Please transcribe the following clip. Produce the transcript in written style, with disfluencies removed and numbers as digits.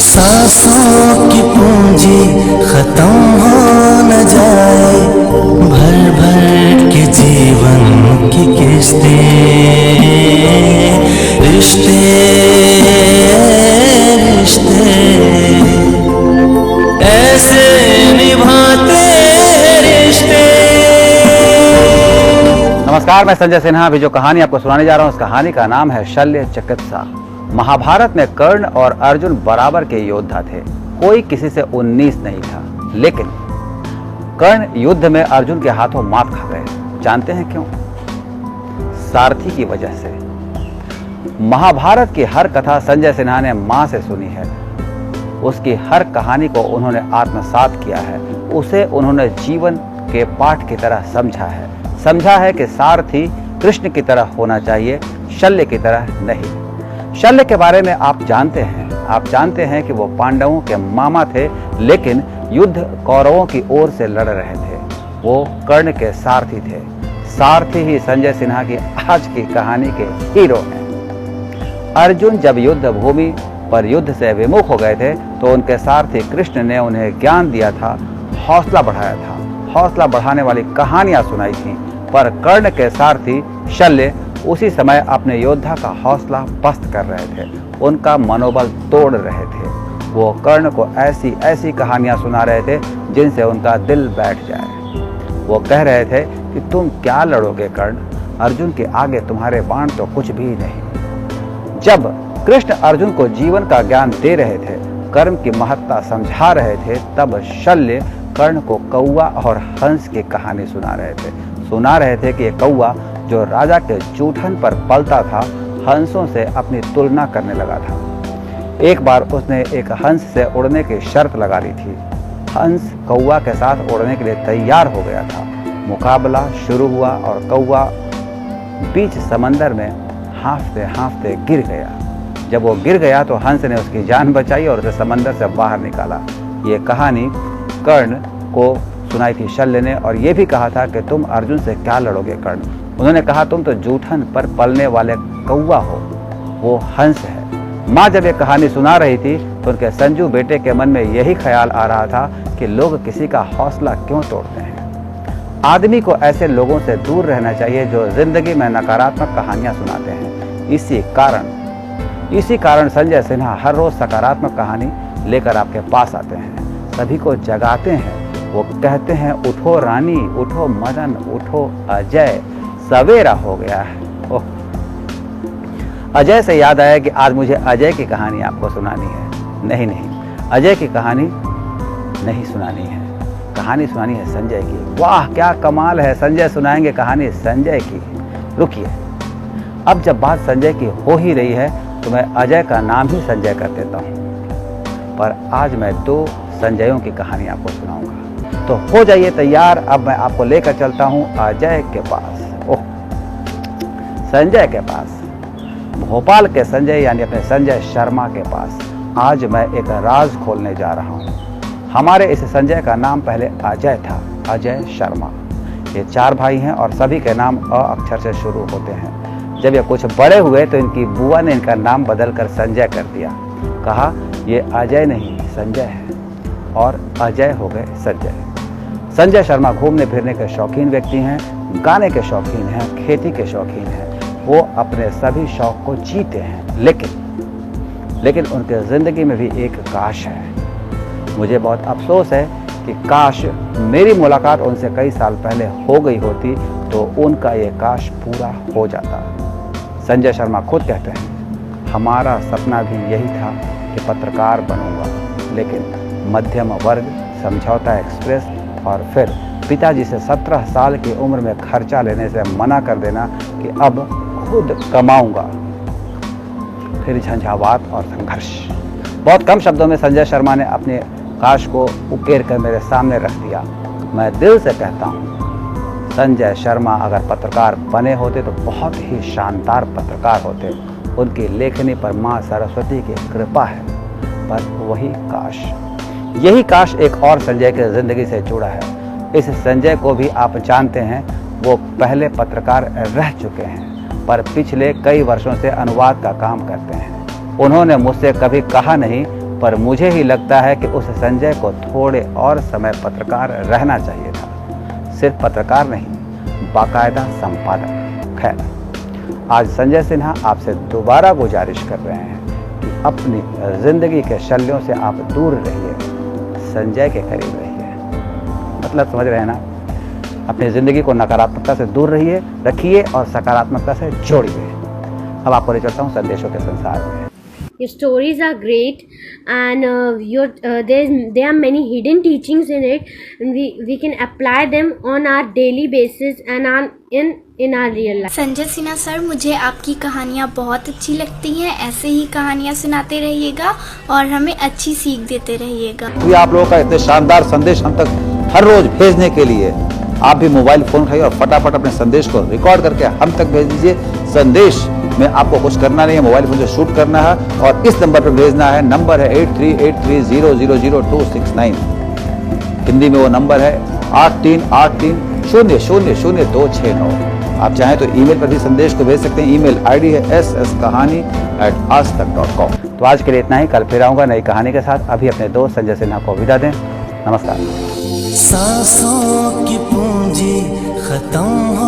सांसों की पूंजी खत्म हो न जाए, भर भर के जीवन की किस्तें, रिश्ते रिश्ते ऐसे निभाते रिश्ते। नमस्कार, मैं संजय सिन्हा। अभी जो कहानी आपको सुनाने जा रहा हूँ, उस कहानी का नाम है शल्य चिकित्सा। महाभारत में कर्ण और अर्जुन बराबर के योद्धा थे, कोई किसी से 19 नहीं था। लेकिन कर्ण युद्ध में अर्जुन के हाथों मात खा गए। जानते हैं क्यों? सारथी की वजह से। महाभारत की हर कथा संजय सिन्हा ने मां से सुनी है। उसकी हर कहानी को उन्होंने आत्मसात किया है, उसे उन्होंने जीवन के पाठ की तरह समझा है कि सारथी कृष्ण की तरह होना चाहिए, शल्य की तरह नहीं। शल्य के बारे में आप जानते हैं कि वो पांडवों के मामा थे, लेकिन युद्ध कौरवों की ओर से लड़ रहे थे। वो कर्ण के सारथी थे। सारथी ही संजय सिन्हा की आज की कहानी के हीरो हैं। अर्जुन जब युद्ध भूमि पर युद्ध से विमुख हो गए थे, तो उनके सारथी कृष्ण ने उन्हें ज्ञान दिया था, हौसला बढ़ाया था, हौसला बढ़ाने वाली कहानियां सुनाई थी। पर कर्ण के सारथी शल्य उसी समय अपने योद्धा का हौसला पस्त कर रहे थे, उनका मनोबल तोड़ रहे थे। वो कर्ण को ऐसी ऐसी कहानियां सुना रहे थे जिनसे उनका दिल बैठ जाए। वो कह रहे थे कि तुम क्या लड़ोगे कर्ण, अर्जुन के आगे तुम्हारे बाण तो कुछ भी नहीं। जब कृष्ण अर्जुन को जीवन का ज्ञान दे रहे थे, कर्म की महत्ता समझा रहे थे, तब शल्य कर्ण को कौवा और हंस की कहानी सुना रहे थे कि कौवा जो राजा के जूठन पर पलता था, हंसों से अपनी तुलना करने लगा था। एक बार उसने एक हंस से उड़ने की शर्त लगा ली थी। हंस कौवा के साथ उड़ने के लिए तैयार हो गया था। मुकाबला शुरू हुआ और कौवा बीच समंदर में हांफते हांफते गिर गया। जब वो गिर गया तो हंस ने उसकी जान बचाई और उसे समंदर से बाहर निकाला। ये कहानी कर्ण को सुनाई थी शल्य ने, और ये भी कहा था कि तुम अर्जुन से क्या लड़ोगे कर्ण। उन्होंने कहा तुम तो जूठन पर पलने वाले कौवा हो, वो हंस है। माँ जब ये कहानी सुना रही थी तो उनके संजू बेटे के मन में यही ख्याल आ रहा था कि लोग किसी का हौसला क्यों तोड़ते हैं। आदमी को ऐसे लोगों से दूर रहना चाहिए जो जिंदगी में नकारात्मक कहानियां सुनाते हैं। इसी कारण संजय सिन्हा हर रोज सकारात्मक कहानी लेकर आपके पास आते हैं, सभी को जगाते हैं। वो कहते हैं उठो रानी, उठो मदन, उठो अजय, सवेरा हो गया है। ओह, अजय से याद आया कि आज मुझे अजय की कहानी आपको सुनानी है। नहीं, अजय की कहानी नहीं सुनानी है, कहानी सुनानी है संजय की। वाह क्या कमाल है, संजय सुनाएंगे कहानी संजय की। रुकिए, अब जब बात संजय की हो ही रही है तो मैं अजय का नाम ही संजय कर देता हूँ। पर आज मैं 2 संजयों की कहानी आपको सुनाऊंगा, तो हो जाइए तैयार। अब मैं आपको लेकर चलता हूँ अजय के पास, संजय के पास, भोपाल के संजय यानी अपने संजय शर्मा के पास। आज मैं एक राज खोलने जा रहा हूँ। हमारे इस संजय का नाम पहले अजय था, अजय शर्मा। ये 4 भाई हैं और सभी के नाम अ अक्षर से शुरू होते हैं। जब ये कुछ बड़े हुए तो इनकी बुआ ने इनका नाम बदलकर संजय कर दिया। कहा ये अजय नहीं संजय है, और अजय हो गए संजय। संजय शर्मा घूमने फिरने के शौकीन व्यक्ति हैं, गाने के शौकीन हैं, खेती के शौकीन हैं। वो अपने सभी शौक को जीते हैं, लेकिन उनके जिंदगी में भी एक काश है। मुझे बहुत अफसोस है कि काश मेरी मुलाकात उनसे कई साल पहले हो गई होती तो उनका ये काश पूरा हो जाता। संजय शर्मा खुद कहते हैं हमारा सपना भी यही था कि पत्रकार बनूंगा, लेकिन मध्यम वर्ग, समझौता एक्सप्रेस और फिर पिताजी से 17 साल की उम्र में खर्चा लेने से मना कर देना कि अब खुद कमाऊंगा। फिर झंझावात और संघर्ष। बहुत कम शब्दों में संजय शर्मा ने अपने काश को उकेर कर मेरे सामने रख दिया। मैं दिल से कहता हूँ संजय शर्मा अगर पत्रकार बने होते तो बहुत ही शानदार पत्रकार होते। उनकी लेखनी पर माँ सरस्वती की कृपा है। पर वही काश, यही काश एक और संजय की जिंदगी से जुड़ा है। इस संजय को भी आप जानते हैं, वो पहले पत्रकार रह चुके हैं पर पिछले कई वर्षों से अनुवाद का काम करते हैं। उन्होंने मुझसे कभी कहा नहीं पर मुझे ही लगता है कि उस संजय को थोड़े और समय पत्रकार रहना चाहिए था। सिर्फ पत्रकार नहीं, बाकायदा संपादक। खैर, आज संजय सिन्हा आपसे दोबारा गुजारिश कर रहे हैं कि अपनी जिंदगी के शल्यों से आप दूर रहिए, संजय के करीब रहिए। मतलब समझ रहे हैं ना? अपनी ज़िंदगी को नकारात्मकता से दूर रखिए और सकारात्मकता से जोड़िए। अब आपको ले चलता हूँ संदेशों के संसार में। Your stories are great, and there are many hidden teachings in it, and we can apply them on our daily basis and in our real life. Sanjay Sinha sir, मुझे आपकी कहानियाँ बहुत अच्छी लगती हैं। ऐसे ही कहानियाँ सुनाते रहिएगा और हमें अच्छी सीख देते रहिएगा। तो आप लोगों का इतने शानदार संदेश हम तक हर रोज भेजने के लिए आप भी मोबाइल फोन उठाइए और फटाफट अपने संदेश को रिकॉर्ड करके हम तक भेज दीजिए। संदेश में आपको कुछ करना नहीं है, मोबाइल फोन से शूट करना है और इस नंबर पर भेजना है। नंबर है 8383000269। हिंदी में वो नंबर है 8383000269। आप चाहें तो ईमेल पर भी संदेश को भेज सकते हैं। ईमेल आईडी है ss kahani@aajtak.com। तो आज के लिए इतना ही। कल फिर आऊंगा नई कहानी के साथ। अभी अपने दोस्त संजय सिन्हा को विदा दें। नमस्कार। सांसों की पूंजी खत्म